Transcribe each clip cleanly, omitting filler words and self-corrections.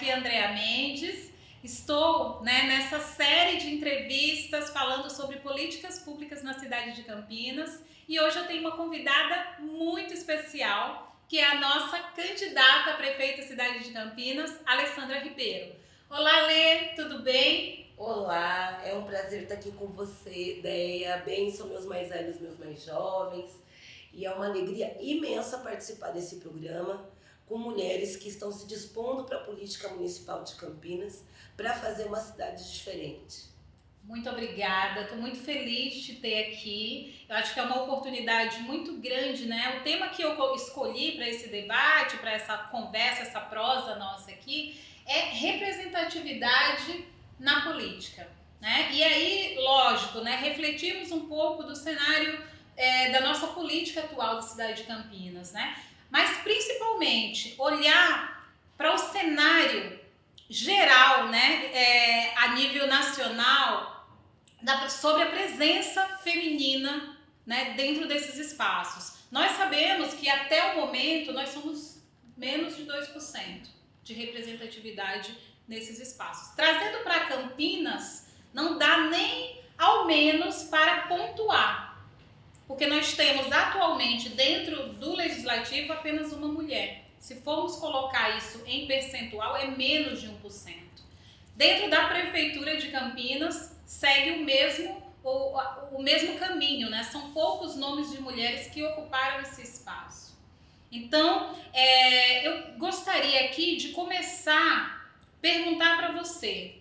aqui é Andrea Mendes. Estou, nessa série de entrevistas falando sobre políticas públicas na cidade de Campinas e hoje eu tenho uma convidada muito especial, que é a nossa candidata a prefeita da cidade de Campinas, Alessandra Ribeiro. Olá, Lê, tudo bem? Olá, é um prazer estar aqui com você, Ideia. Bem, são meus mais velhos, meus mais jovens. E é uma alegria imensa participar desse programa com mulheres que estão se dispondo para a política municipal de Campinas para fazer uma cidade diferente. Muito obrigada, estou muito feliz de te ter aqui. Eu acho que é uma oportunidade muito grande, né? O tema que eu escolhi para esse debate, para essa conversa, essa prosa nossa aqui, é representatividade na política, né? E aí, lógico, né? Refletirmos um pouco do cenário da nossa política atual da cidade de Campinas, né? Mas principalmente olhar para o cenário geral, né? A nível nacional, sobre a presença feminina, né? Dentro desses espaços. Nós sabemos que até o momento nós somos menos de 2% de representatividade nesses espaços. Trazendo para Campinas, não dá nem ao menos para pontuar, porque nós temos atualmente dentro do Legislativo apenas uma mulher. Se formos colocar isso em percentual, é menos de 1%. Dentro da Prefeitura de Campinas, segue o mesmo caminho, né? São poucos nomes de mulheres que ocuparam esse espaço. Então, eu gostaria aqui de começar a perguntar para você,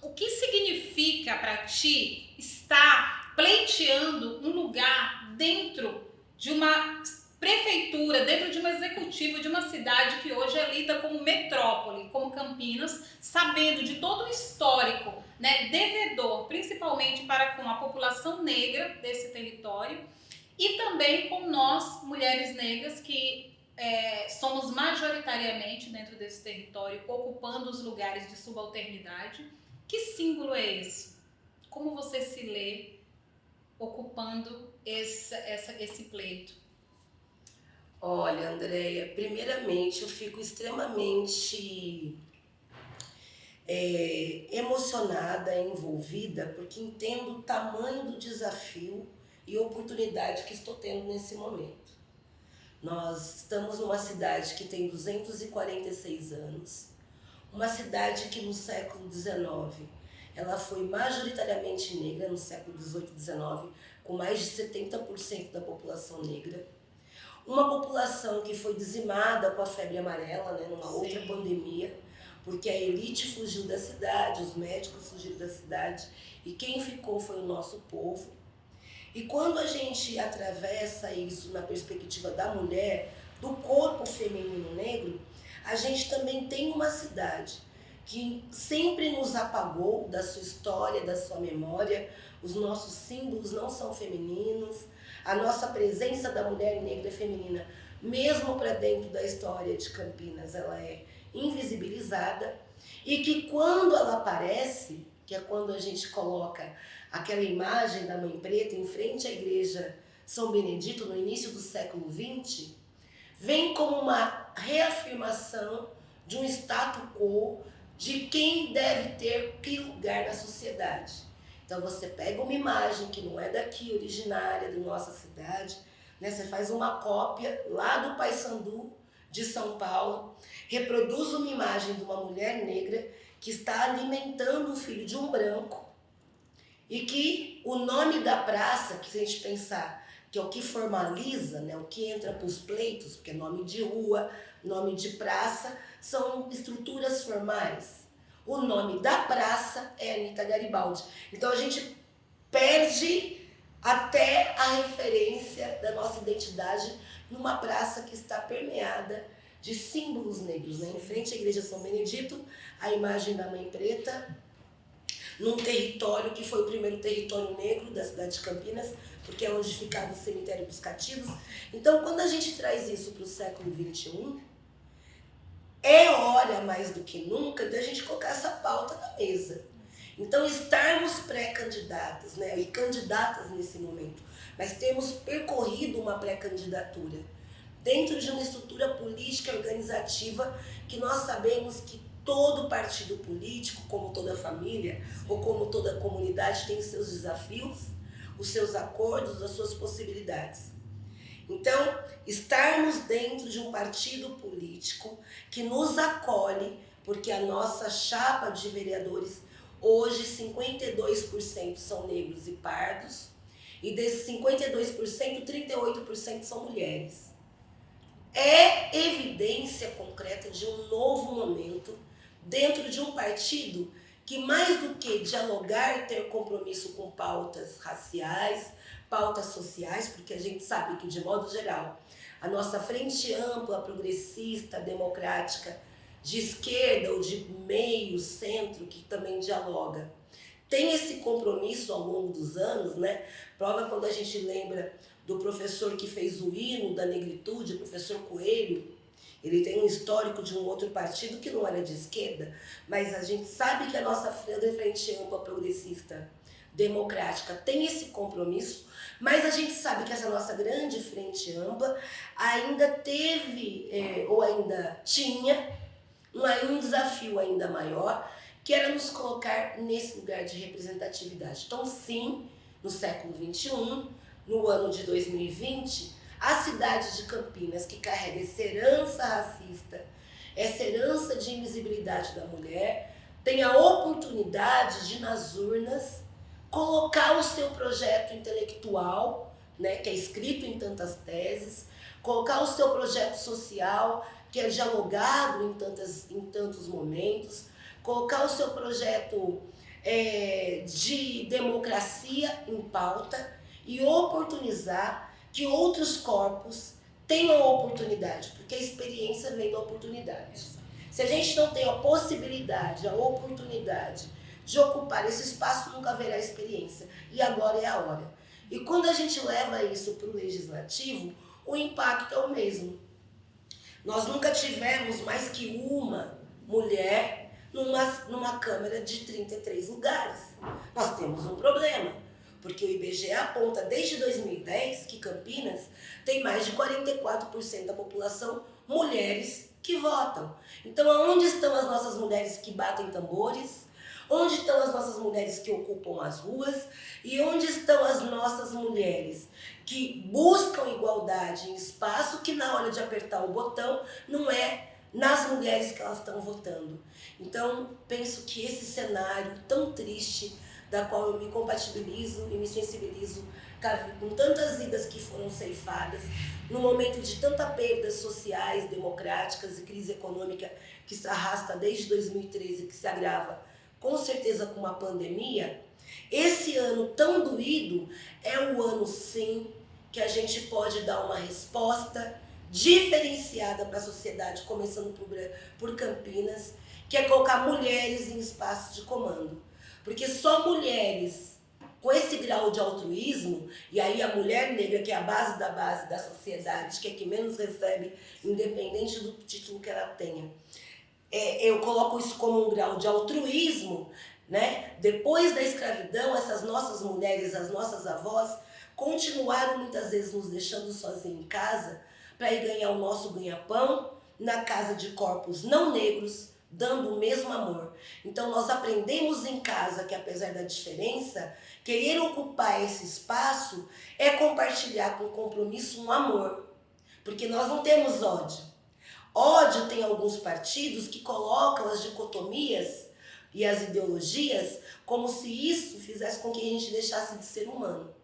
o que significa para ti estar pleiteando um lugar dentro de uma prefeitura, dentro de uma executiva de uma cidade que hoje é lida como metrópole, como Campinas, sabendo de todo o histórico, né, devedor, principalmente para com a população negra desse território e também com nós, mulheres negras, que somos majoritariamente dentro desse território, ocupando os lugares de subalternidade. Que símbolo é esse? Como você se lê ocupando esse pleito? Olha, Andréia, primeiramente eu fico extremamente emocionada, envolvida, porque entendo o tamanho do desafio e oportunidade que estou tendo nesse momento. Nós estamos numa cidade que tem 246 anos, uma cidade que no século XIX ela foi majoritariamente negra, no século XVIII e XIX, com mais de 70% da população negra. Uma população que foi dizimada com a febre amarela, né, numa outra pandemia, porque a elite fugiu da cidade, os médicos fugiram da cidade e quem ficou foi o nosso povo. E quando a gente atravessa isso na perspectiva da mulher, do corpo feminino negro, a gente também tem uma cidade que sempre nos apagou da sua história, da sua memória. Os nossos símbolos não são femininos, a nossa presença da mulher negra feminina, mesmo para dentro da história de Campinas, ela é invisibilizada, e que quando ela aparece, que é quando a gente coloca aquela imagem da Mãe Preta em frente à igreja São Benedito no início do século XX, vem como uma reafirmação de um status quo de quem deve ter que lugar na sociedade. Então você pega uma imagem que não é daqui, originária da nossa cidade, né? Você faz uma cópia lá do Paissandu de São Paulo, reproduz uma imagem de uma mulher negra que está alimentando o filho de um branco e que o nome da praça, que se a gente pensar que é o que formaliza, né, o que entra para os pleitos, porque é nome de rua, nome de praça, são estruturas formais. O nome da praça é Anita Garibaldi. Então a gente perde até a referência da nossa identidade numa praça que está permeada de símbolos negros, né? Em frente à igreja São Benedito, a imagem da Mãe Preta, num território que foi o primeiro território negro da cidade de Campinas, porque é onde ficava o cemitério dos cativos. Então, quando a gente traz isso para o século XXI, é hora, mais do que nunca, de a gente colocar essa pauta na mesa. Então, estarmos pré-candidatas, né, e candidatas nesse momento, mas termos percorrido uma pré-candidatura dentro de uma estrutura política e organizativa que nós sabemos que todo partido político, como toda família ou como toda comunidade, tem os seus desafios, os seus acordos, as suas possibilidades. Então, estarmos dentro de um partido político que nos acolhe, porque a nossa chapa de vereadores, hoje 52% são negros e pardos, e desses 52%, 38% são mulheres. É evidência concreta de um novo momento dentro de um partido que, mais do que dialogar e ter compromisso com pautas raciais, pautas sociais, porque a gente sabe que, de modo geral, a nossa frente ampla, progressista, democrática, de esquerda ou de meio, centro, que também dialoga, tem esse compromisso ao longo dos anos, né? Prova quando a gente lembra do professor que fez o hino da negritude, o professor Coelho. Ele tem um histórico de um outro partido que não era de esquerda, mas a gente sabe que a nossa frente ampla, progressista, democrática tem esse compromisso, mas a gente sabe que essa nossa grande frente ampla ainda teve, ou ainda tinha, um desafio ainda maior, que era nos colocar nesse lugar de representatividade. Então, sim, no século XXI, no ano de 2020, a cidade de Campinas, que carrega essa herança racista, essa herança de invisibilidade da mulher, tem a oportunidade de, nas urnas, colocar o seu projeto intelectual, né, que é escrito em tantas teses, colocar o seu projeto social, que é dialogado em tantos momentos, colocar o seu projeto de democracia em pauta e oportunizar que outros corpos tenham a oportunidade, porque a experiência vem da oportunidade. Se a gente não tem a possibilidade, a oportunidade de ocupar esse espaço, nunca haverá experiência. E agora é a hora. E quando a gente leva isso para o legislativo, o impacto é o mesmo. Nós nunca tivemos mais que uma mulher numa Câmara de 33 lugares. Nós temos um problema, porque o IBGE aponta desde 2010 que Campinas tem mais de 44% da população mulheres que votam. Então, aonde estão as nossas mulheres que batem tambores? Onde estão as nossas mulheres que ocupam as ruas? E onde estão as nossas mulheres que buscam igualdade em espaço, que na hora de apertar o botão não é nas mulheres que elas estão votando? Então, penso que esse cenário tão triste, da qual eu me compatibilizo e me sensibilizo com tantas vidas que foram ceifadas, no momento de tanta perdas sociais, democráticas e crise econômica que se arrasta desde 2013, que se agrava com certeza com uma pandemia, esse ano tão doído é o ano, sim, que a gente pode dar uma resposta diferenciada para a sociedade, começando por Campinas, que é colocar mulheres em espaços de comando. Porque só mulheres com esse grau de altruísmo, e aí a mulher negra, que é a base da sociedade, que é que menos recebe, independente do título que ela tenha, eu coloco isso como um grau de altruísmo, né? Depois da escravidão, essas nossas mulheres, as nossas avós, continuaram muitas vezes nos deixando sozinhos em casa para ir ganhar o nosso ganha-pão na casa de corpos não negros, dando o mesmo amor. Então nós aprendemos em casa que, apesar da diferença, querer ocupar esse espaço é compartilhar com compromisso um amor, porque nós não temos ódio. Ódio tem alguns partidos que colocam as dicotomias e as ideologias como se isso fizesse com que a gente deixasse de ser humano.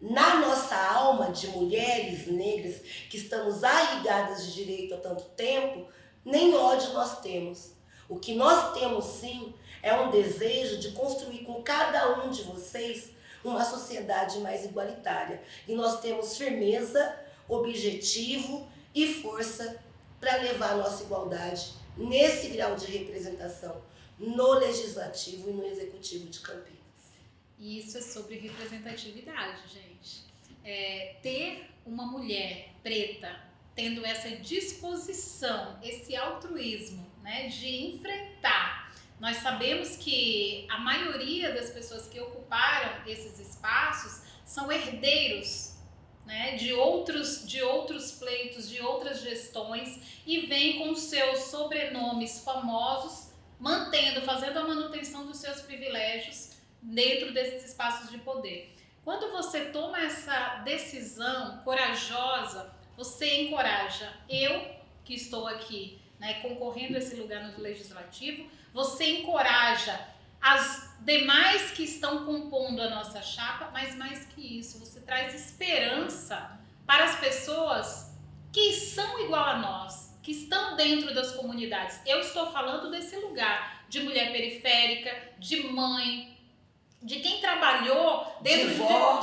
Na nossa alma de mulheres negras que estamos arraigadas de direito há tanto tempo, nem ódio nós temos. O que nós temos, sim, é um desejo de construir com cada um de vocês uma sociedade mais igualitária. E nós temos firmeza, objetivo e força para levar a nossa igualdade nesse grau de representação no Legislativo e no Executivo de Campinas. E isso é sobre representatividade, gente. Ter uma mulher preta tendo essa disposição, esse altruísmo, né, de enfrentar. Nós sabemos que a maioria das pessoas que ocuparam esses espaços são herdeiros, né, de outros pleitos, de outras gestões, e vem com seus sobrenomes famosos, fazendo a manutenção dos seus privilégios dentro desses espaços de poder. Quando você toma essa decisão corajosa, você encoraja eu, que estou aqui, né, concorrendo a esse lugar no Legislativo, você encoraja as demais que estão compondo a nossa chapa, mas mais que isso, você traz esperança para as pessoas que são igual a nós, que estão dentro das comunidades. Eu estou falando desse lugar de mulher periférica, de mãe, de quem trabalhou dentro de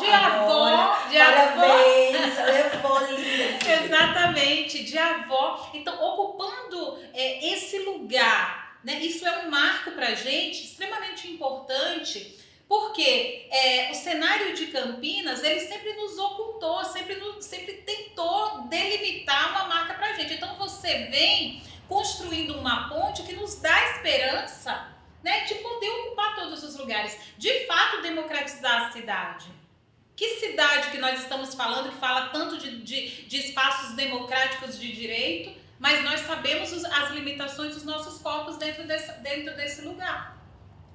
avó, parabéns, ela é avó linda. Exatamente, de avó. Então, ocupando esse lugar, né? Isso é um marco para a gente, extremamente importante, porque o cenário de Campinas, ele sempre nos ocultou, sempre tentou delimitar uma marca para a gente. Então, você vem construindo uma ponte que nos dá esperança, né, de poder ocupar todos os lugares, de fato democratizar a cidade. Que cidade que nós estamos falando, que fala tanto de espaços democráticos de direito, mas nós sabemos as limitações dos nossos corpos dentro desse lugar.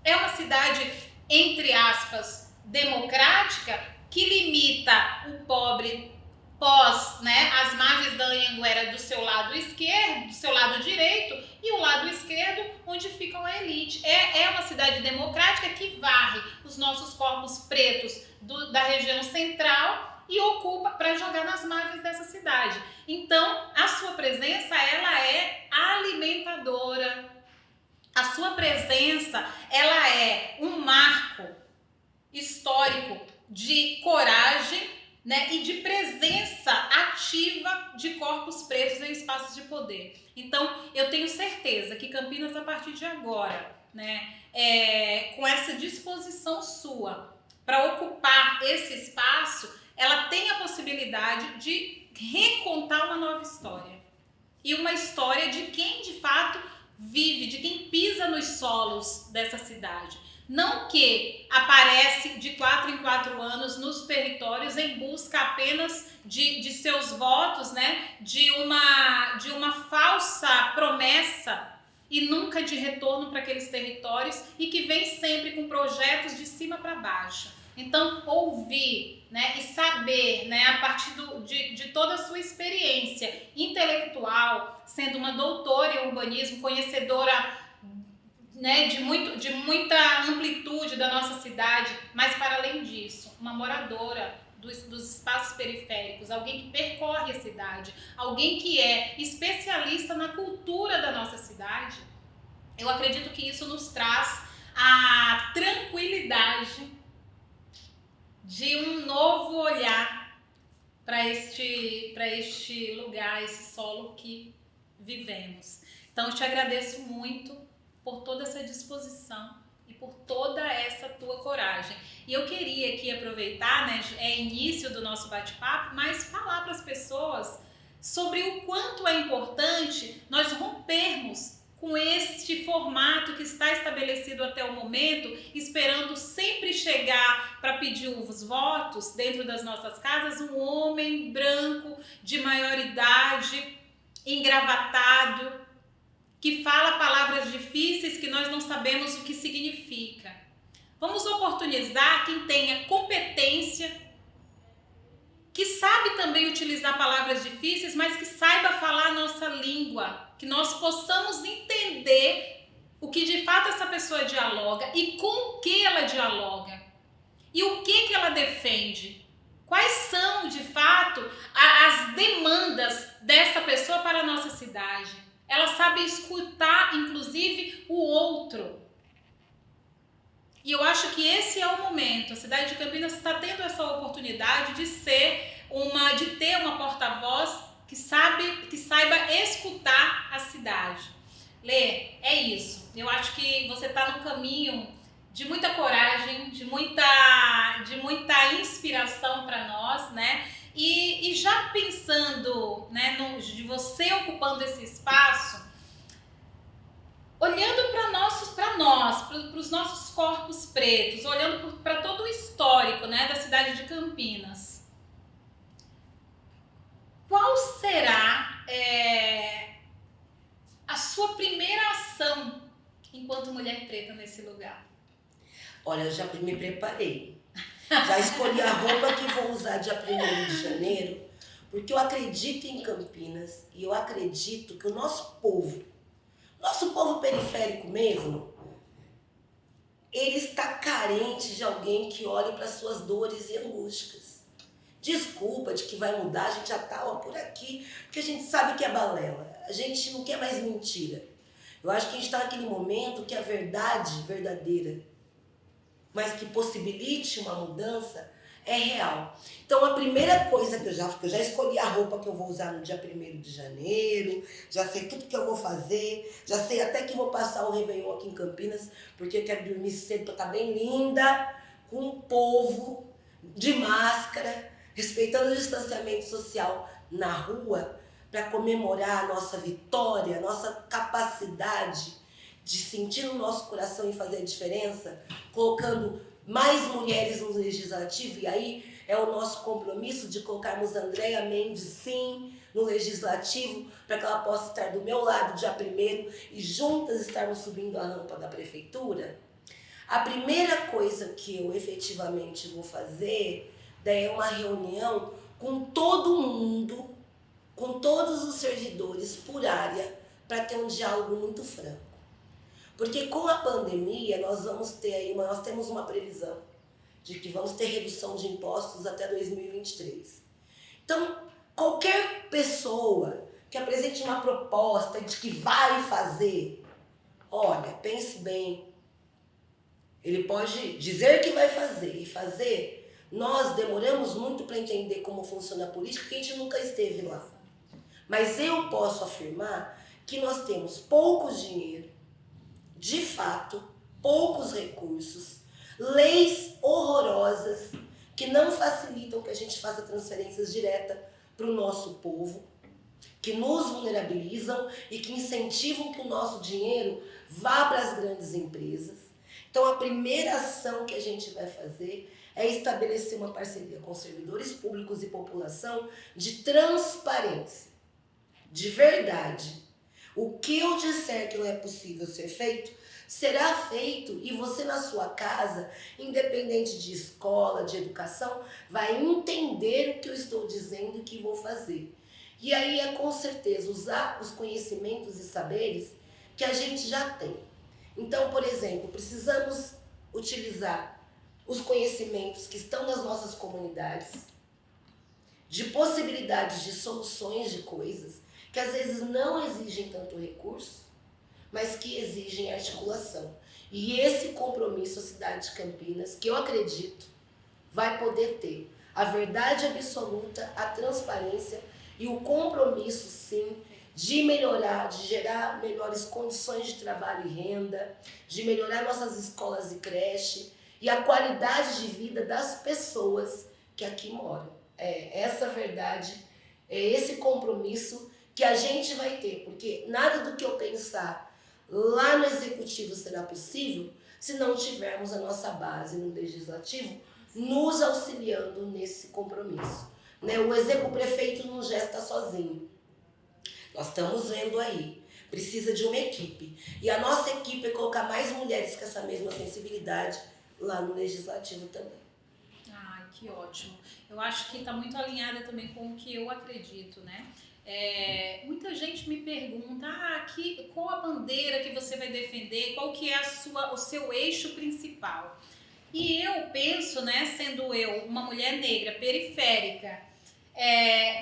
É uma cidade, entre aspas, democrática, que limita o pobre pós, né, as margens da Anhanguera do seu lado esquerdo, do seu lado direito, e o lado esquerdo onde fica a elite. É uma cidade democrática que varre os nossos corpos pretos da região central e ocupa para jogar nas margens dessa cidade. Então, a sua presença, ela é alimentadora. A sua presença, ela é um marco histórico de coragem, né, e de presença ativa de corpos pretos em espaços de poder. Então, eu tenho certeza que Campinas, a partir de agora, né, com essa disposição sua para ocupar esse espaço, ela tem a possibilidade de recontar uma nova história. E uma história de quem, de fato, vive, de quem pisa nos solos dessa cidade. Não que aparece de 4 em 4 anos nos territórios em busca apenas de seus votos, né? de uma falsa promessa e nunca de retorno para aqueles territórios, e que vem sempre com projetos de cima para baixo. Então, ouvir, né, e saber, né, a partir de toda a sua experiência intelectual, sendo uma doutora em urbanismo, conhecedora, né, de muita amplitude da nossa cidade, mas para além disso, uma moradora dos espaços periféricos, alguém que percorre a cidade, alguém que é especialista na cultura da nossa cidade, eu acredito que isso nos traz a tranquilidade de um novo olhar para este lugar, esse solo que vivemos. Então, eu te agradeço muito por toda essa disposição e por toda essa tua coragem. E eu queria aqui aproveitar, né, início do nosso bate-papo, mas falar para as pessoas sobre o quanto é importante nós rompermos com este formato que está estabelecido até o momento, esperando sempre chegar para pedir os votos dentro das nossas casas, um homem branco de maior idade, engravatado, que fala palavras difíceis que nós não sabemos o que significa. Vamos oportunizar quem tenha competência, que sabe também utilizar palavras difíceis, mas que saiba falar a nossa língua, que nós possamos entender o que de fato essa pessoa dialoga e com o que ela dialoga e o que ela defende. Quais são, de fato, as demandas dessa pessoa para a nossa cidade. Ela sabe escutar, inclusive, o outro. E eu acho que esse é o momento. A cidade de Campinas está tendo essa oportunidade de ter uma porta-voz que saiba escutar a cidade. Lê, é isso. Eu acho que você está no caminho de muita coragem, de muita inspiração para nós, né? E já pensando, né, de você ocupando esse espaço, olhando para os nossos corpos pretos, olhando para todo o histórico, né, da cidade de Campinas. qual será a sua primeira ação enquanto mulher preta nesse lugar? Olha, eu já me preparei. Já escolhi a roupa que vou usar dia 1º de janeiro, porque eu acredito em Campinas e eu acredito que o nosso povo periférico mesmo, ele está carente de alguém que olhe para suas dores e angústias. Desculpa de que vai mudar, a gente já tá por aqui, porque a gente sabe que é balela. A gente não quer mais mentira. Eu acho que a gente está naquele momento que a verdade verdadeira, mas que possibilite uma mudança, é real. Então a primeira coisa que eu já escolhi a roupa que eu vou usar no dia 1º de janeiro, já sei tudo que eu vou fazer, já sei até que vou passar o Réveillon aqui em Campinas, porque eu quero dormir cedo para estar bem linda, com o povo, de máscara, respeitando o distanciamento social na rua, para comemorar a nossa vitória, a nossa capacidade de sentir no nosso coração e fazer a diferença, colocando mais mulheres no legislativo, e aí é o nosso compromisso de colocarmos Andréia Mendes, sim, no legislativo, para que ela possa estar do meu lado dia 1º e juntas estarmos subindo a rampa da prefeitura. A primeira coisa que eu efetivamente vou fazer é uma reunião com todo mundo, com todos os servidores por área, para ter um diálogo muito franco. Porque com a pandemia nós temos uma previsão de que vamos ter redução de impostos até 2023. Então, qualquer pessoa que apresente uma proposta de que vai fazer, olha, pense bem. Ele pode dizer que vai fazer e fazer. Nós demoramos muito para entender como funciona a política, porque a gente nunca esteve lá. Mas eu posso afirmar que nós temos pouco dinheiro, de fato, poucos recursos, leis horrorosas que não facilitam que a gente faça transferências diretas para o nosso povo, que nos vulnerabilizam e que incentivam que o nosso dinheiro vá para as grandes empresas. Então, a primeira ação que a gente vai fazer é estabelecer uma parceria com servidores públicos e população de transparência, de verdade. O que eu disser que não é possível ser feito, será feito, e você na sua casa, independente de escola, de educação, vai entender o que eu estou dizendo e que vou fazer. E aí é com certeza usar os conhecimentos e saberes que a gente já tem. Então, por exemplo, precisamos utilizar os conhecimentos que estão nas nossas comunidades, de possibilidades de soluções de coisas, que às vezes não exigem tanto recurso, mas que exigem articulação. E esse compromisso a cidade de Campinas, que eu acredito, vai poder ter a verdade absoluta, a transparência e o compromisso, sim, de melhorar, de gerar melhores condições de trabalho e renda, de melhorar nossas escolas e creche e a qualidade de vida das pessoas que aqui moram. É essa verdade, é esse compromisso que a gente vai ter, porque nada do que eu pensar lá no Executivo será possível se não tivermos a nossa base no Legislativo nos auxiliando nesse compromisso. O prefeito não gesta sozinho. Nós estamos vendo aí. Precisa de uma equipe. E a nossa equipe é colocar mais mulheres com essa mesma sensibilidade lá no Legislativo também. Ai, que ótimo. Eu acho que está muito alinhada também com o que eu acredito, né? Muita gente me pergunta, qual a bandeira que você vai defender, qual que é o seu eixo principal? E eu penso, né, sendo eu uma mulher negra, periférica,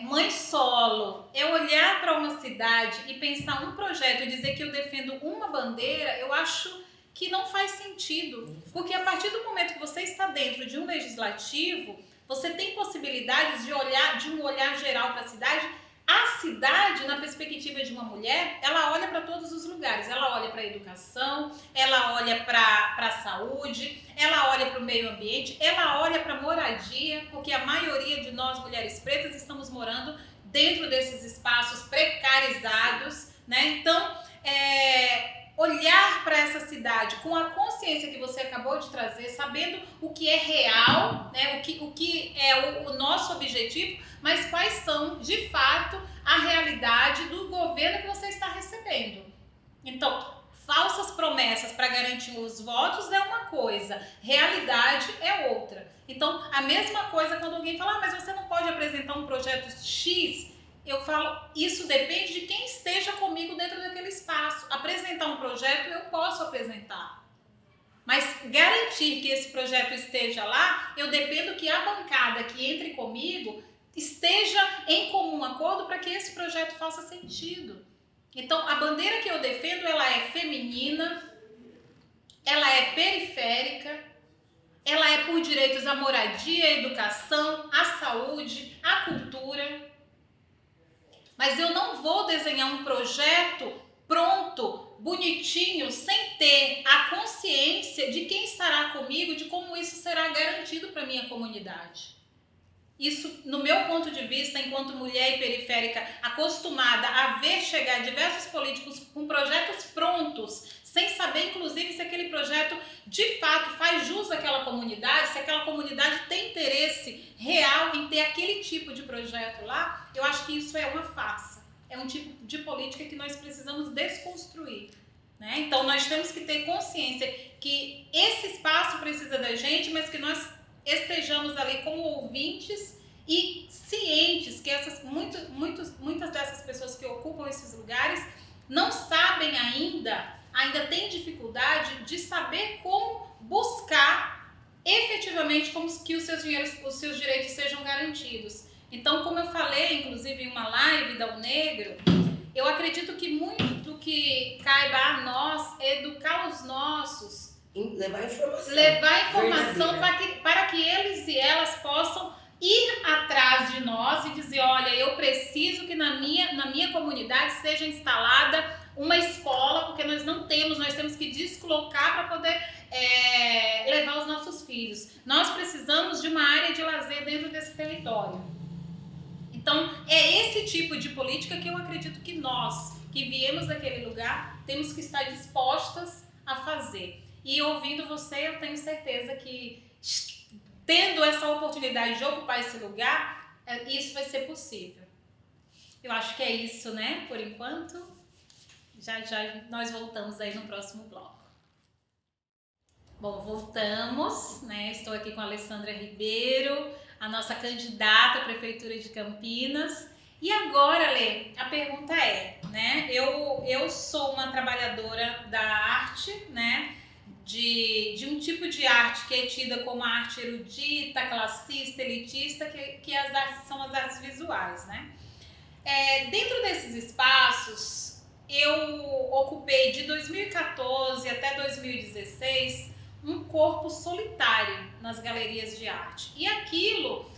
mãe solo, é olhar para uma cidade e pensar um projeto e dizer que eu defendo uma bandeira, eu acho que não faz sentido. Porque a partir do momento que você está dentro de um legislativo, você tem possibilidades de um olhar geral para a cidade. A cidade, na perspectiva de uma mulher, ela olha para todos os lugares. Ela olha para a educação, ela olha para a saúde, ela olha para o meio ambiente, ela olha para a moradia, porque a maioria de nós, mulheres pretas, estamos morando dentro desses espaços precarizados, né? Então, olhar para essa cidade com a consciência que você acabou de trazer, sabendo o que é real, né, o que é o nosso objetivo, mas quais são, de fato, a realidade do governo que você está recebendo. Então, falsas promessas para garantir os votos é uma coisa, realidade é outra. Então, a mesma coisa quando alguém fala, mas você não pode apresentar um projeto X, eu falo, isso depende de quem esteja comigo dentro daquele espaço. Apresentar um projeto, eu posso apresentar. Mas garantir que esse projeto esteja lá, eu dependo que a bancada que entre comigo esteja em comum acordo para que esse projeto faça sentido. Então, a bandeira que eu defendo, ela é feminina, ela é periférica, ela é por direitos à moradia, à educação, à saúde, à cultura. Mas eu não vou desenhar um projeto pronto, bonitinho, sem ter a consciência de quem estará comigo, de como isso será garantido para a minha comunidade. Isso, no meu ponto de vista, enquanto mulher e periférica, acostumada a ver chegar diversos políticos com projetos prontos, sem saber, inclusive, se aquele projeto de fato faz jus àquela comunidade, se aquela comunidade tem interesse real em ter aquele tipo de projeto lá, eu acho que isso é uma farsa. É um tipo de política que nós precisamos desconstruir, né? Então, nós temos que ter consciência que esse espaço precisa da gente, mas que nós estejamos ali como ouvintes e cientes que muitas dessas pessoas que ocupam esses lugares não sabem ainda têm dificuldade de saber como buscar efetivamente como que os seus direitos sejam garantidos. Então, como eu falei, inclusive em uma live da Unegro, eu acredito que muito do que caiba a nós é educar os nossos, levar informação para que eles e elas possam ir atrás de nós e dizer, olha, eu preciso que na minha comunidade seja instalada uma escola, porque nós temos que deslocar para poder levar os nossos filhos. Nós precisamos de uma área de lazer dentro desse território. Então, é esse tipo de política que eu acredito que nós, que viemos daquele lugar, temos que estar dispostas a fazer. E ouvindo você, eu tenho certeza que, tendo essa oportunidade de ocupar esse lugar, isso vai ser possível. Eu acho que é isso, né? Por enquanto, já nós voltamos aí no próximo bloco. Bom, voltamos, né? Estou aqui com a Alessandra Ribeiro, a nossa candidata à Prefeitura de Campinas. E agora, Lê, a pergunta é, né? Eu sou uma trabalhadora da arte, né? De um tipo de arte que é tida como a arte erudita, classista, elitista, que as artes são as artes visuais, né? Dentro desses espaços, eu ocupei de 2014 até 2016 um corpo solitário nas galerias de arte. E aquilo,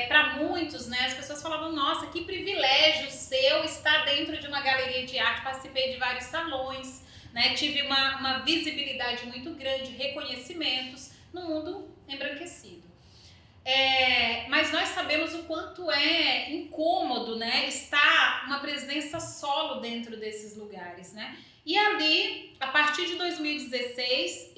para muitos, né, as pessoas falavam, nossa, que privilégio seu estar dentro de uma galeria de arte, participei de vários salões, né, tive uma visibilidade muito grande, reconhecimentos no mundo embranquecido. Mas nós sabemos o quanto é incômodo, né, estar uma presença solo dentro desses lugares, né? E ali, a partir de 2016,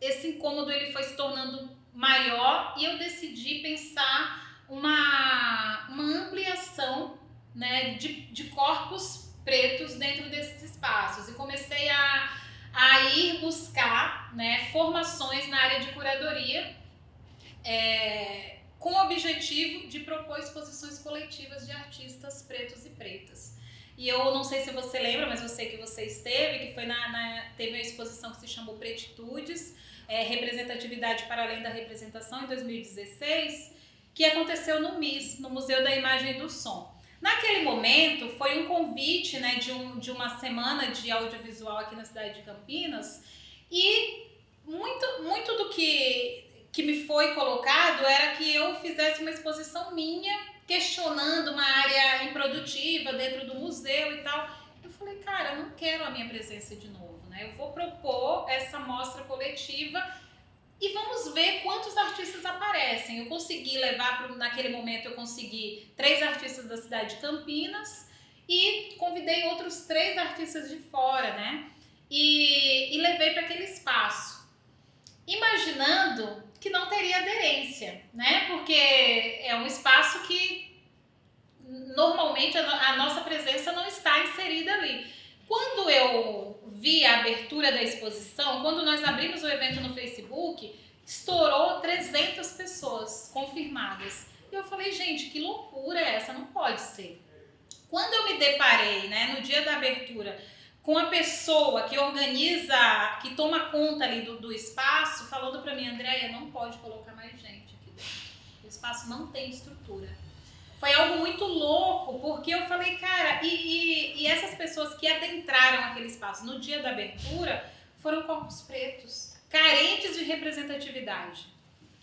esse incômodo ele foi se tornando maior e eu decidi pensar uma ampliação, né, de corpos pretos dentro desses espaços e comecei a ir buscar, né, formações na área de curadoria, com o objetivo de propor exposições coletivas de artistas pretos e pretas. E eu não sei se você lembra, mas eu sei que você esteve, que foi teve uma exposição que se chamou Pretitudes, Representatividade para Além da Representação, em 2016, que aconteceu no MIS, no Museu da Imagem e do Som. Naquele momento, foi um convite, né, de uma semana de audiovisual aqui na cidade de Campinas, e muito do que me foi colocado era que eu fizesse uma exposição minha, questionando uma área improdutiva dentro do museu e tal. Eu falei, cara, eu não quero a minha presença de novo, né? Eu vou propor essa mostra coletiva e vamos ver quantos artistas aparecem. Eu consegui naquele momento eu consegui 3 artistas da cidade de Campinas e convidei outros 3 artistas de fora, né? E levei imaginando que não teria aderência, né? Porque é um espaço que normalmente a nossa presença não está inserida ali. Quando eu vi a abertura da exposição, quando nós abrimos o evento no Facebook, estourou 300 pessoas confirmadas. E eu falei, gente, que loucura é essa? Não pode ser. Quando eu me deparei, né, no dia da abertura, com a pessoa que organiza, que toma conta ali do espaço, falando para mim, Andréia, não pode colocar mais gente aqui dentro. O espaço não tem estrutura. Foi algo muito louco, porque eu falei, cara, e essas pessoas que adentraram aquele espaço no dia da abertura foram corpos pretos, carentes de representatividade,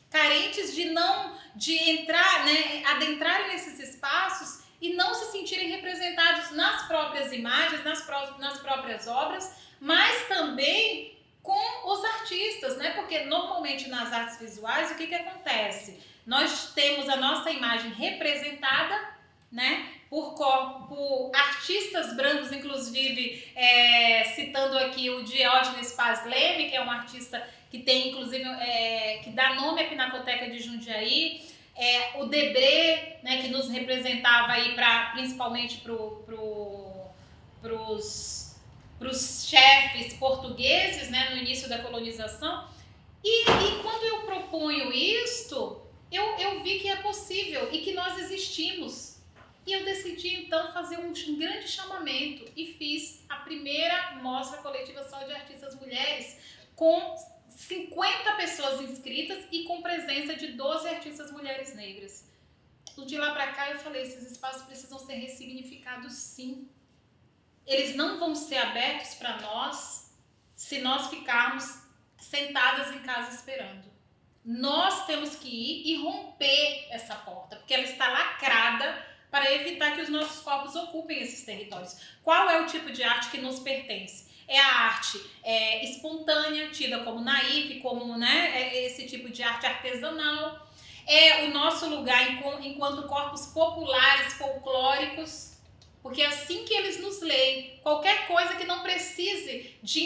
carentes de entrar, né, adentrarem nesses espaços e não se sentirem representados nas próprias imagens, nas próprias obras, mas também com os artistas, né? Porque normalmente nas artes visuais o que acontece? Nós temos a nossa imagem representada, né, por artistas brancos, inclusive citando aqui o Diógenes Paz Leme, que é um artista que tem inclusive que dá nome à Pinacoteca de Jundiaí, o Debré, né, que nos representava aí principalmente para os chefes portugueses, né, no início da colonização. E quando eu proponho isto, eu vi que é possível e que nós existimos. E eu decidi então fazer um grande chamamento e fiz a primeira mostra coletiva só de artistas mulheres, com 50 pessoas inscritas e com presença de 12 artistas mulheres negras. De lá para cá eu falei, esses espaços precisam ser ressignificados sim. Eles não vão ser abertos para nós se nós ficarmos sentadas em casa esperando. Nós temos que ir e romper essa porta, porque ela está lacrada para evitar que os nossos corpos ocupem esses territórios. Qual é o tipo de arte que nos pertence? É a arte espontânea, tida como naif, como, né, esse tipo de arte artesanal. É o nosso lugar enquanto corpos populares, folclóricos, porque é assim que eles nos leem. Qualquer coisa que não precise de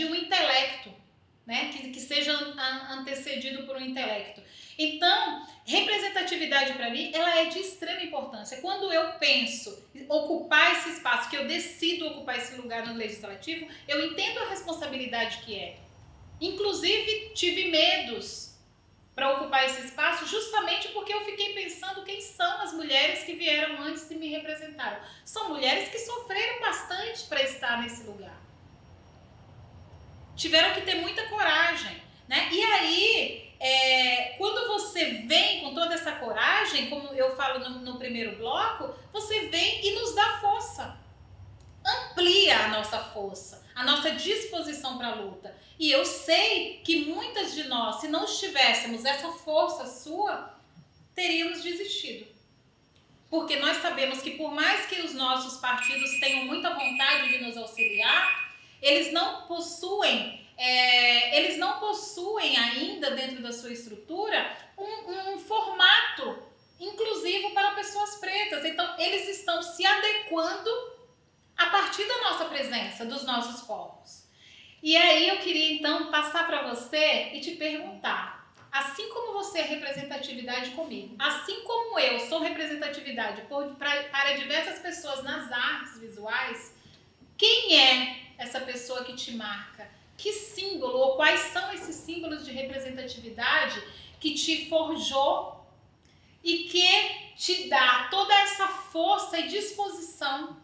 um intelecto, né, que seja antecedido por um intelecto. Então, representatividade para mim, ela é de extrema importância. Quando eu penso em ocupar esse espaço, que eu decido ocupar esse lugar no legislativo, eu entendo a responsabilidade que é. Inclusive, tive medos para ocupar esse espaço, justamente porque eu fiquei pensando quem são as mulheres que vieram antes e me representaram. São mulheres que sofreram bastante para estar nesse lugar. Tiveram que ter muita coragem, né? E aí, quando você vem com toda essa coragem, como eu falo no primeiro bloco, você vem e nos dá força. Amplia a nossa força, a nossa disposição para a luta. E eu sei que muitas de nós, se não tivéssemos essa força sua, teríamos desistido. Porque nós sabemos que por mais que os nossos partidos tenham muita vontade de nos auxiliar, eles não possuem ainda dentro da sua estrutura um formato inclusivo para pessoas pretas. Então, eles estão se adequando a partir da nossa presença, dos nossos corpos. E aí eu queria então passar para você e te perguntar, assim como você é representatividade comigo, assim como eu sou representatividade para diversas pessoas nas artes visuais, quem é essa pessoa que te marca? Que símbolo ou quais são esses símbolos de representatividade que te forjou e que te dá toda essa força e disposição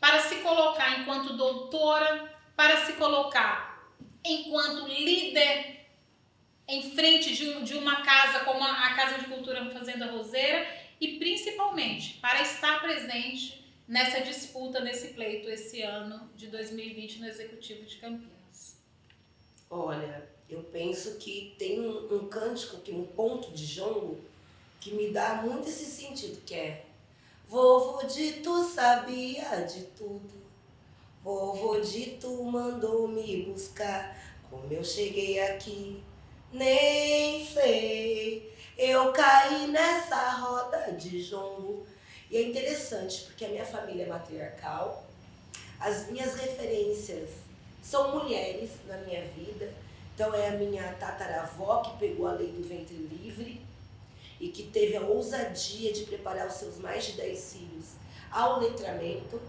para se colocar enquanto doutora, para se colocar enquanto líder em frente de uma casa como a Casa de Cultura Fazenda Roseira e principalmente para estar presente nessa disputa, nesse pleito esse ano de 2020 no Executivo de Campinas? Olha, eu penso que tem um cântico aqui, um ponto de jongo, que me dá muito esse sentido, que é: vovô Dito sabia de tudo, vovô Dito mandou me buscar, como eu cheguei aqui, nem sei, eu caí nessa roda de jongo. E é interessante, porque a minha família é matriarcal, as minhas referências são mulheres na minha vida, Então é a minha tataravó que pegou a lei do ventre livre e que teve a ousadia de preparar os seus mais de 10 filhos ao letramento,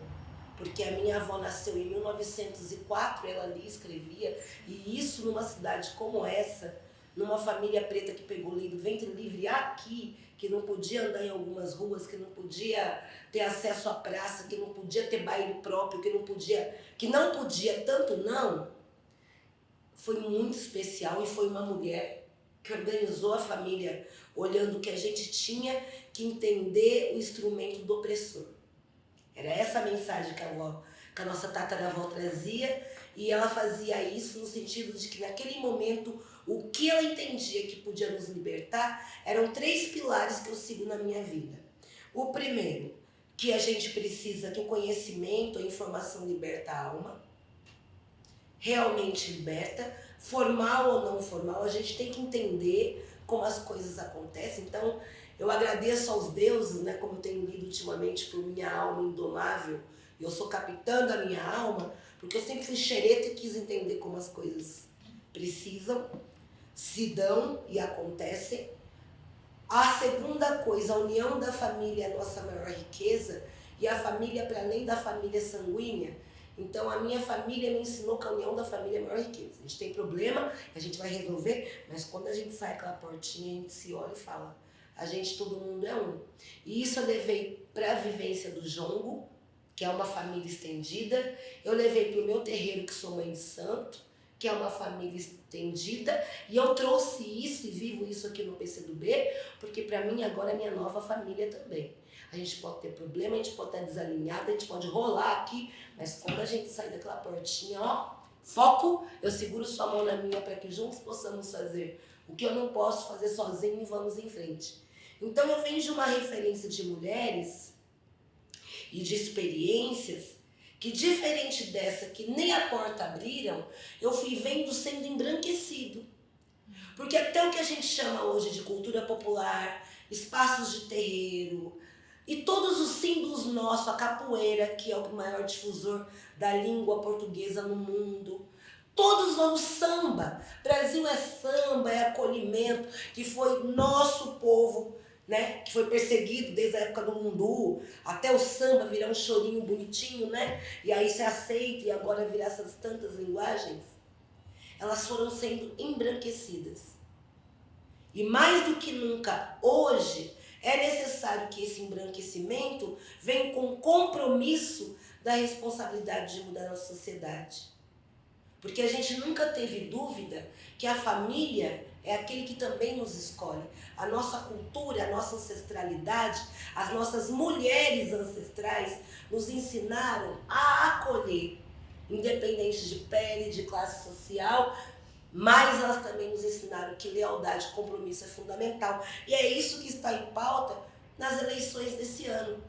porque a minha avó nasceu em 1904, ela ali escrevia, e isso numa cidade como essa, numa família preta que pegou lei do ventre livre aqui, que não podia andar em algumas ruas, que não podia ter acesso à praça, que não podia ter baile próprio, que não podia tanto não, foi muito especial e foi uma mulher que organizou a família olhando que a gente tinha que entender o instrumento do opressor. Era essa a mensagem que a nossa tataravó trazia, e ela fazia isso no sentido de que naquele momento o que ela entendia que podia nos libertar eram 3 pilares que eu sigo na minha vida. O primeiro, que a gente precisa que o conhecimento, a informação liberta a alma, realmente liberta, formal ou não formal, a gente tem que entender como as coisas acontecem. Então, eu agradeço aos deuses, né, como eu tenho lido ultimamente por minha alma indomável, eu sou capitã da minha alma, porque eu sempre fui xereta e quis entender como as coisas precisam, se dão e acontecem. A segunda coisa, a união da família é a nossa maior riqueza, e a família, para além da família sanguínea, então a minha família me ensinou que a união da família é a maior riqueza. A gente tem problema, a gente vai resolver, mas quando a gente sai aquela portinha, a gente se olha e fala, a gente, todo mundo é um. E isso eu levei para a vivência do jongo, que é uma família estendida. Eu levei para o meu terreiro, que sou mãe de santo, que é uma família estendida. E eu trouxe isso e vivo isso aqui no PCdoB, porque para mim agora é minha nova família também. A gente pode ter problema, a gente pode estar desalinhado, a gente pode rolar aqui, mas quando a gente sair daquela portinha, ó, foco, eu seguro sua mão na minha para que juntos possamos fazer o que eu não posso fazer sozinho e vamos em frente. Então eu venho de uma referência de mulheres e de experiências que, diferente dessa, que nem a porta abriram, eu fui vendo sendo embranquecido. Porque até o que a gente chama hoje de cultura popular, espaços de terreiro, e todos os símbolos nossos, a capoeira, que é o maior difusor da língua portuguesa no mundo, todos vão samba. Brasil é samba, é acolhimento, que foi nosso povo, né, que foi perseguido desde a época do mundu, até o samba virar um chorinho bonitinho, né, e aí se aceita e agora virar essas tantas linguagens, elas foram sendo embranquecidas. E mais do que nunca, hoje, é necessário que esse embranquecimento venha com o compromisso da responsabilidade de mudar a nossa sociedade. Porque a gente nunca teve dúvida que a família é aquele que também nos escolhe. A nossa cultura, a nossa ancestralidade, as nossas mulheres ancestrais nos ensinaram a acolher, independente de pele, de classe social, mas elas também nos ensinaram que lealdade e compromisso é fundamental. E é isso que está em pauta nas eleições desse ano.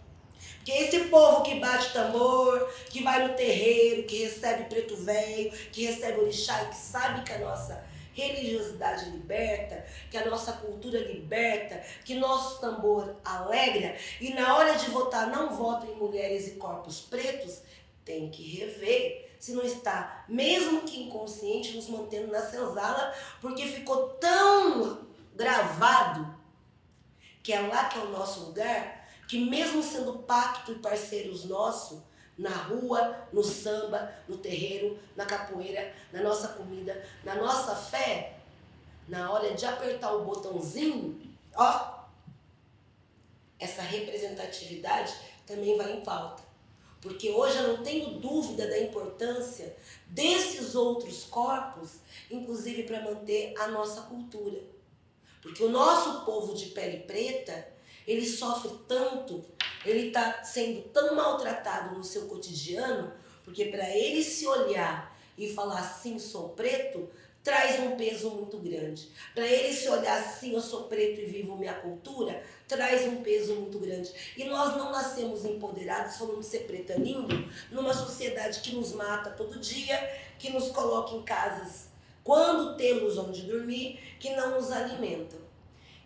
Porque esse povo que bate tambor, que vai no terreiro, que recebe preto velho, que recebe orixá e que sabe que a nossa religiosidade liberta, que a nossa cultura liberta, que nosso tambor alegra, e na hora de votar não votam em mulheres e corpos pretos, tem que rever se não está, mesmo que inconsciente, nos mantendo na senzala, porque ficou tão gravado que é lá que é o nosso lugar, que mesmo sendo pacto e parceiros nossos, na rua, no samba, no terreiro, na capoeira, na nossa comida, na nossa fé, na hora de apertar o botãozinho, ó, essa representatividade também vai em pauta. Porque hoje eu não tenho dúvida da importância desses outros corpos, inclusive para manter a nossa cultura. Porque o nosso povo de pele preta, ele sofre tanto, ele está sendo tão maltratado no seu cotidiano, porque para ele se olhar e falar assim, sou preto, traz um peso muito grande. Para ele se olhar assim, eu sou preto e vivo minha cultura, traz um peso muito grande. E nós não nascemos empoderados, falando de ser preto é lindo, numa sociedade que nos mata todo dia, que nos coloca em casas quando temos onde dormir, que não nos alimentam.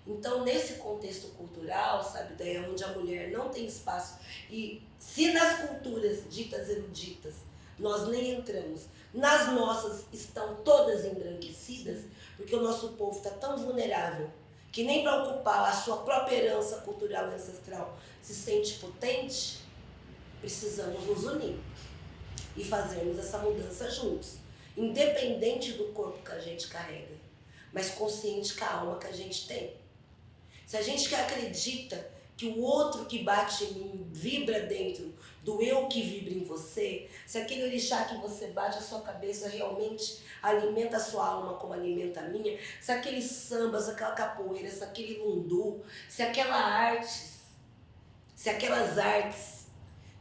Então, nesse contexto cultural, sabe, daí onde a mulher não tem espaço, e se nas culturas ditas eruditas nós nem entramos. Nas nossas estão todas embranquecidas, porque o nosso povo está tão vulnerável que nem para ocupar a sua própria herança cultural e ancestral se sente potente. Precisamos nos unir e fazermos essa mudança juntos, independente do corpo que a gente carrega, mas consciente com a alma que a gente tem. Se a gente acredita que o outro que bate em mim vibra dentro do eu que vibra em você, se aquele orixá que você bate a sua cabeça realmente alimenta a sua alma como alimenta a minha, se aqueles sambas, aquela capoeira, se aquele lundu, se aquelas artes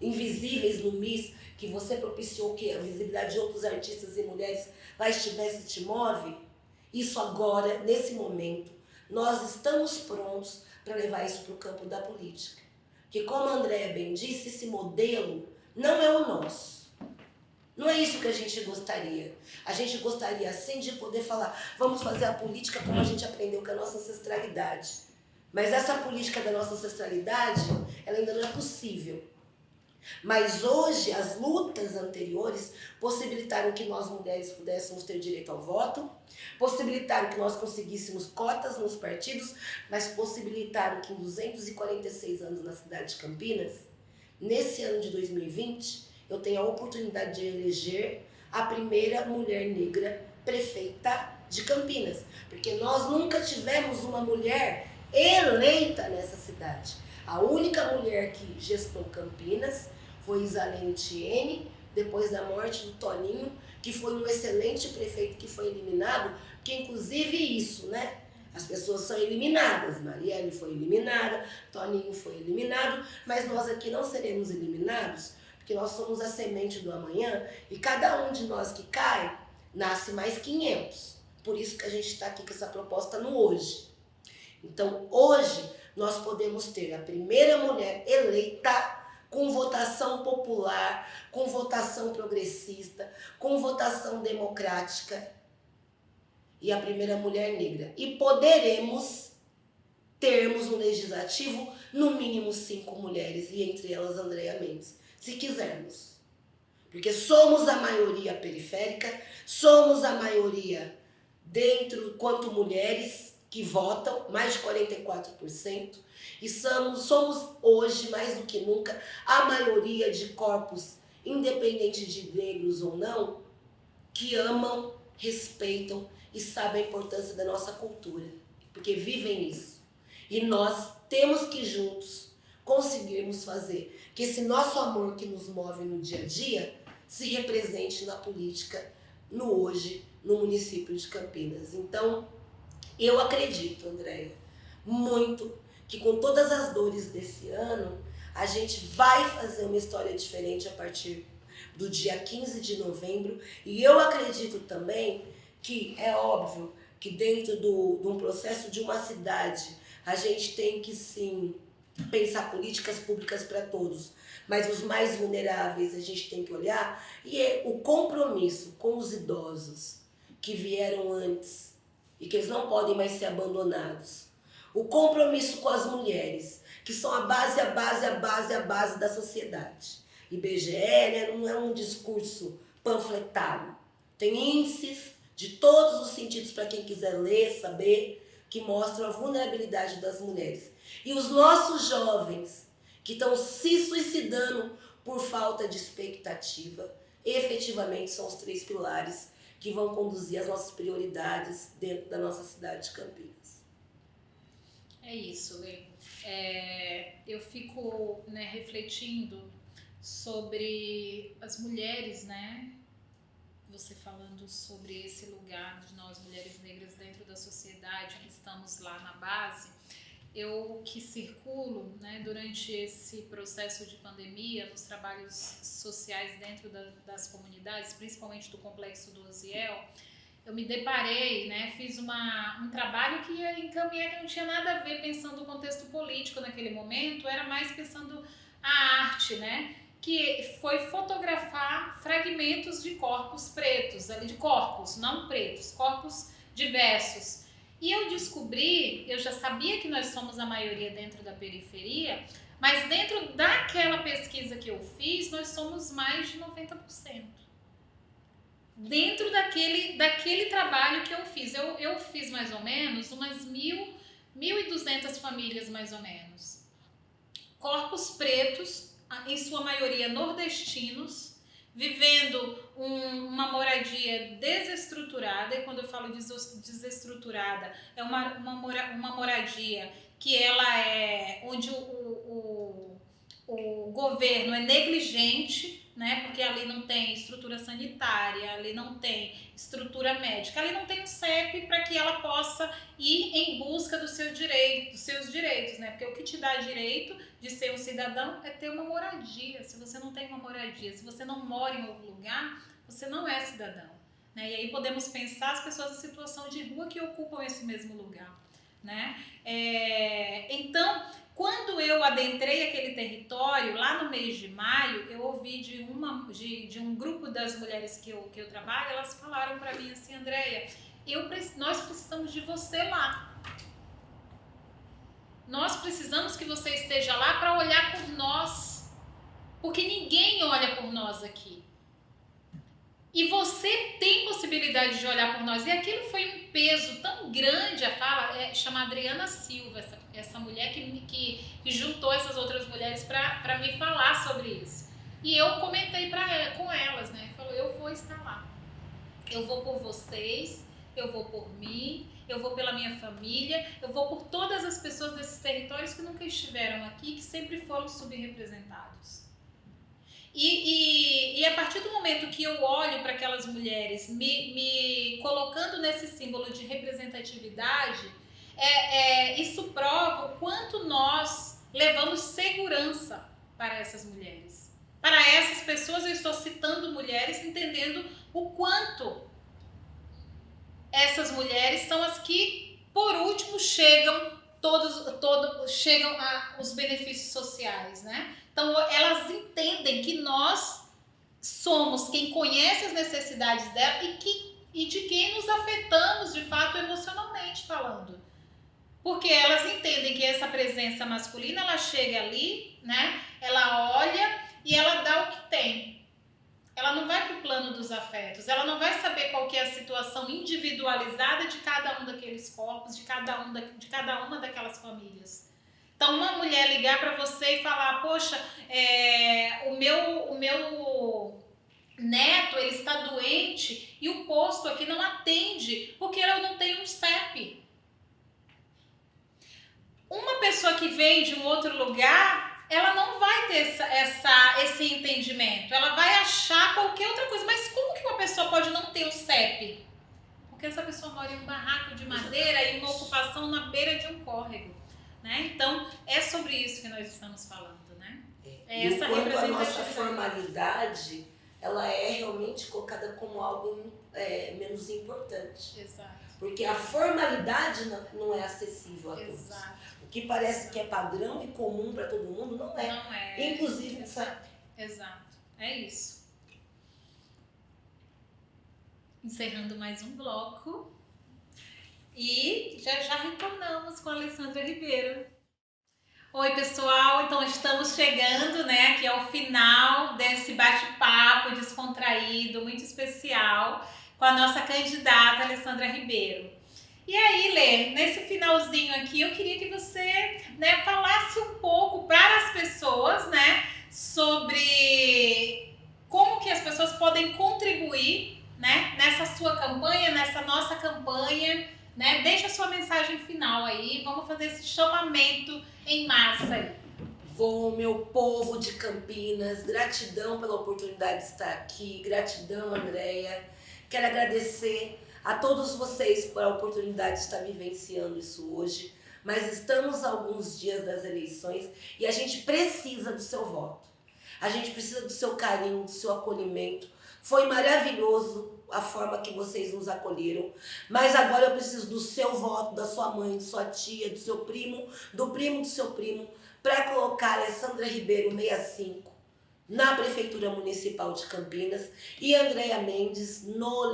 invisíveis no MIS que você propiciou que a visibilidade de outros artistas e mulheres lá estivesse te move, isso agora, nesse momento, nós estamos prontos para levar isso para o campo da política. Porque como a Andréa bem disse, esse modelo não é o nosso. Não é isso que a gente gostaria. A gente gostaria sim de poder falar, vamos fazer a política como a gente aprendeu com a nossa ancestralidade. Mas essa política da nossa ancestralidade, ela ainda não é possível. Mas hoje, as lutas anteriores possibilitaram que nós mulheres pudéssemos ter direito ao voto, possibilitaram que nós conseguíssemos cotas nos partidos, mas possibilitaram que em 246 anos na cidade de Campinas, nesse ano de 2020, eu tenha a oportunidade de eleger a primeira mulher negra prefeita de Campinas. Porque nós nunca tivemos uma mulher eleita nessa cidade. A única mulher que gestou Campinas foi Isalene Tiene, depois da morte do Toninho, que foi um excelente prefeito que foi eliminado, que inclusive isso, né? As pessoas são eliminadas, Marielle foi eliminada, Toninho foi eliminado, mas nós aqui não seremos eliminados, porque nós somos a semente do amanhã e cada um de nós que cai, nasce mais 500. Por isso que a gente está aqui com essa proposta no hoje. Então, hoje, nós podemos ter a primeira mulher eleita com votação popular, com votação progressista, com votação democrática e a primeira mulher negra. E poderemos termos no legislativo no mínimo 5 mulheres e entre elas Andréa Mendes, se quisermos. Porque somos a maioria periférica, somos a maioria dentro quanto mulheres que votam, mais de 44%, e somos hoje, mais do que nunca, a maioria de corpos, independente de negros ou não, que amam, respeitam e sabem a importância da nossa cultura, porque vivem isso. E nós temos que juntos conseguirmos fazer que esse nosso amor que nos move no dia a dia se represente na política, no hoje, no município de Campinas. Então, eu acredito, Andréa, muito que com todas as dores desse ano, a gente vai fazer uma história diferente a partir do dia 15 de novembro. E eu acredito também que é óbvio que dentro de um processo de uma cidade, a gente tem que sim pensar políticas públicas para todos, mas os mais vulneráveis a gente tem que olhar, e é o compromisso com os idosos que vieram antes e que eles não podem mais ser abandonados. O compromisso com as mulheres, que são a base da sociedade. IBGE, né, não é um discurso panfletário. Tem índices de todos os sentidos para quem quiser ler, saber, que mostram a vulnerabilidade das mulheres. E os nossos jovens, que estão se suicidando por falta de expectativa, efetivamente são os 3 pilares que vão conduzir as nossas prioridades dentro da nossa cidade de Campinas. É isso, Lê. Eu fico, né, refletindo sobre as mulheres, né? Você falando sobre esse lugar de nós, mulheres negras, dentro da sociedade, que estamos lá na base. Eu que circulo, né, durante esse processo de pandemia, nos trabalhos sociais dentro das comunidades, principalmente do Complexo do Osiel, eu me deparei, né, fiz um trabalho que ia encaminhar, que não tinha nada a ver pensando no contexto político naquele momento, era mais pensando a arte, né, que foi fotografar fragmentos de corpos pretos, de corpos, não pretos, corpos diversos. E eu descobri, eu já sabia que nós somos a maioria dentro da periferia, mas dentro daquela pesquisa que eu fiz, nós somos mais de 90%. dentro daquele trabalho que eu fiz. Eu fiz mais ou menos umas 1.200 famílias, mais ou menos. Corpos pretos, em sua maioria nordestinos, vivendo uma moradia desestruturada. E quando eu falo desestruturada, é uma moradia que ela é onde o governo é negligente, né? Porque ali não tem estrutura sanitária, ali não tem estrutura médica, ali não tem um CEP para que ela possa ir em busca dos seus direitos, né? Porque o que te dá direito de ser um cidadão é ter uma moradia. Se você não tem uma moradia, se você não mora em algum lugar, você não é cidadão, né? E aí podemos pensar as pessoas em situação de rua que ocupam esse mesmo lugar, né? Então, quando eu adentrei aquele território, lá no mês de maio, eu ouvi de um grupo das mulheres que eu trabalho, elas falaram para mim assim: Andréia, nós precisamos de você lá. Nós precisamos que você esteja lá para olhar por nós, porque ninguém olha por nós aqui. E você tem possibilidade de olhar por nós. E aquilo foi um peso tão grande. A fala chama Adriana Silva, essa mulher que juntou essas outras mulheres para me falar sobre isso. E eu comentei com elas, né? Falou: eu vou estar lá. Eu vou por vocês, eu vou por mim, eu vou pela minha família, eu vou por todas as pessoas desses territórios que nunca estiveram aqui, que sempre foram subrepresentados. E a partir do momento que eu olho para aquelas mulheres me colocando nesse símbolo de representatividade, isso prova o quanto nós levamos segurança para essas mulheres. Para essas pessoas, eu estou citando mulheres, entendendo o quanto essas mulheres são as que, por último, chegam aos benefícios sociais, né? Então, elas entendem que nós somos quem conhece as necessidades dela e de quem nos afetamos, de fato, emocionalmente falando. Porque elas entendem que essa presença masculina, ela chega ali, né? Ela olha e ela dá o que tem. Ela não vai para o plano dos afetos, ela não vai saber qual que é a situação individualizada de cada um daqueles corpos, de cada uma daquelas famílias. Então, uma mulher ligar para você e falar: poxa, o meu neto, ele está doente e o posto aqui não atende porque eu não tenho um CEP. Uma pessoa que vem de um outro lugar, ela não vai ter esse entendimento. Ela vai achar qualquer outra coisa. Mas como que uma pessoa pode não ter o CEP? Porque essa pessoa mora em um barraco de madeira e uma ocupação na beira de um córrego, né? Então, é sobre isso que nós estamos falando, né? Essa representação. A nossa formalidade, ela é realmente colocada como algo menos importante. Exato. Porque a formalidade não é acessível a todos. Exato. O que parece que é padrão e comum para todo mundo, não é. Não é. Inclusive, Exato. É isso. Encerrando mais um bloco. E já retornamos com a Alessandra Ribeiro. Oi, pessoal. Então, estamos chegando, né, aqui ao final desse bate-papo descontraído, muito especial, com a nossa candidata Alessandra Ribeiro. E aí, Lê, nesse finalzinho aqui, eu queria que você, né, falasse um pouco para as pessoas, né, sobre como que as pessoas podem contribuir, né, nessa sua campanha, nessa nossa campanha, né? Deixa a sua mensagem final aí, vamos fazer esse chamamento em massa aí. Bom, meu povo de Campinas, gratidão pela oportunidade de estar aqui, gratidão, Andréia. Quero agradecer a todos vocês por a oportunidade de estar vivenciando isso hoje, mas estamos a alguns dias das eleições e a gente precisa do seu voto. A gente precisa do seu carinho, do seu acolhimento. Foi maravilhoso a forma que vocês nos acolheram, mas agora eu preciso do seu voto, da sua mãe, de sua tia, do seu primo, do seu primo, para colocar Alessandra Ribeiro 65 na Prefeitura Municipal de Campinas e Andréia Mendes no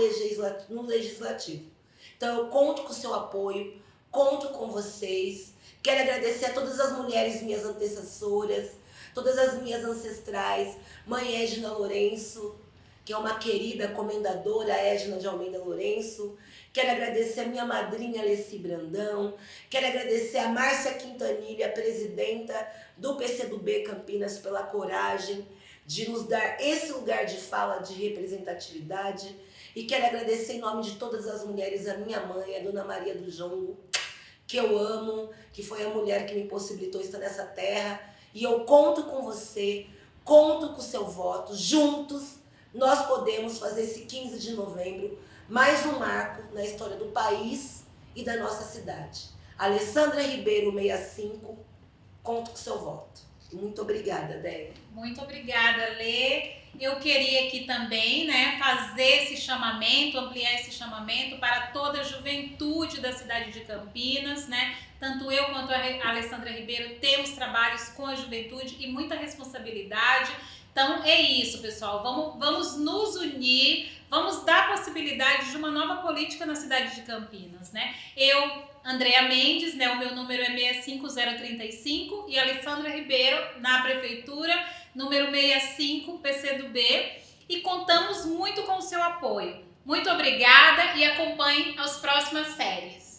Legislativo. Então eu conto com o seu apoio, conto com vocês. Quero agradecer a todas as mulheres minhas antecessoras, todas as minhas ancestrais, mãe Edna Lourenço, que é uma querida comendadora, Edna de Almeida Lourenço. Quero agradecer a minha madrinha Alessi Brandão. Quero agradecer a Márcia Quintanilha, presidenta do PCdoB Campinas, pela coragem de nos dar esse lugar de fala, de representatividade. E quero agradecer em nome de todas as mulheres a minha mãe, a Dona Maria do Jongo, que eu amo, que foi a mulher que me possibilitou estar nessa terra. E eu conto com você, conto com o seu voto. Juntos nós podemos fazer esse 15 de novembro mais um marco na história do país e da nossa cidade. Alessandra Ribeiro 65, conto com o seu voto. Muito obrigada, Déia. Muito obrigada, Lê. Eu queria aqui também, né, fazer esse chamamento, ampliar esse chamamento para toda a juventude da cidade de Campinas, né? Tanto eu quanto a Alessandra Ribeiro temos trabalhos com a juventude e muita responsabilidade. Então é isso, pessoal. Vamos nos unir, vamos dar possibilidade de uma nova política na cidade de Campinas, né? Eu, Andréa Mendes, né, o meu número é 65035 e Alessandra Ribeiro na prefeitura, número 65, PCdoB, e contamos muito com o seu apoio. Muito obrigada e acompanhem as próximas séries.